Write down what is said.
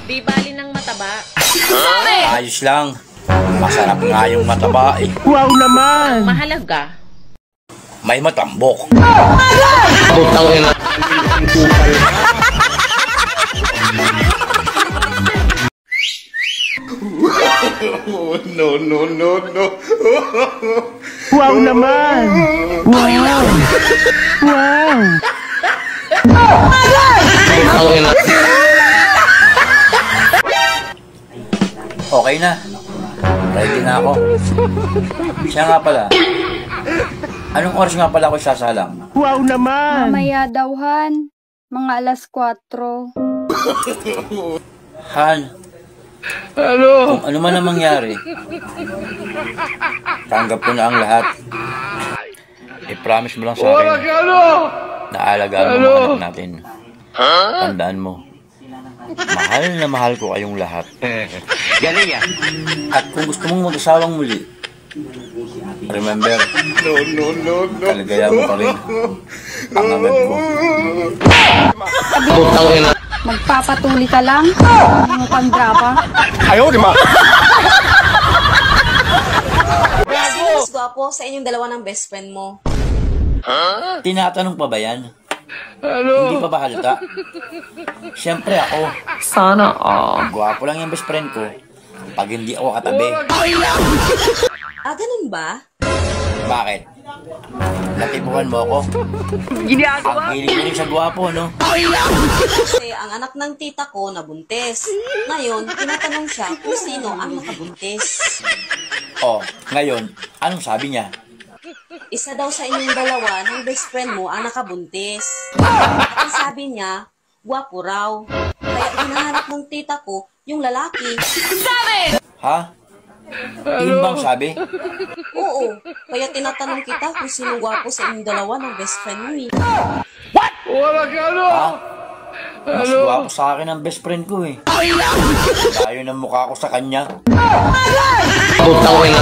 Di bali ng mataba. Ayos lang. Masarap nga yung mataba eh. Wow naman! Mahalaga. May matambok. Putang ina. No. Wow naman! Wow! Wow! Putang ina. Okay na. Ready na ako. Siya nga pala. Anong oras nga pala ako sasalang? Wow naman! Mamaya daw, Han. Mga alas 4. Han, Ano? kung ano man ang mangyari, tanggap ko na ang lahat. I-promise mo lang sa akin na alagaan mo mga anak natin. Tandaan mo, mahal na mahal ko kayong lahat. Galing yan. At kung gusto mong mag-asawang muli, remember, kaligayahan mo pa rin ang agad ko. Putang ina. Magpapatuli ka lang. Ano pang drama? Ayaw, di ma. Sino mas gwapo sa inyong dalawa ng best friend mo? Tinatanong pa ba yan? Hindi pa ba halata? Siyempre ako. Sana all. Gwapo lang yung best friend ko pag hindi ako katabi. Ganun ba? Bakit? Natibuhan mo ako? Ang hilig mo rin sa gwapo, no? Kasi ang anak ng tita ko nabuntis. Ngayon, tinatanong siya kung sino ang nakabuntis. Oh, ngayon, anong sabi niya? Isa daw sa inyong dalawa ng best friend mo ang nakabuntis. At ang sabi niya, gwapo raw. Kaya hinahanap ng tita ko yung lalaki. Ha? Yun bang sabi? Oo, kaya tinatanong kita kung sino gwapo sa inyong dalawa ng best friend mo eh. Ha? Mas gwapo sa akin ang best friend ko eh. Layo ng mukha ko sa kanya. Putang ina.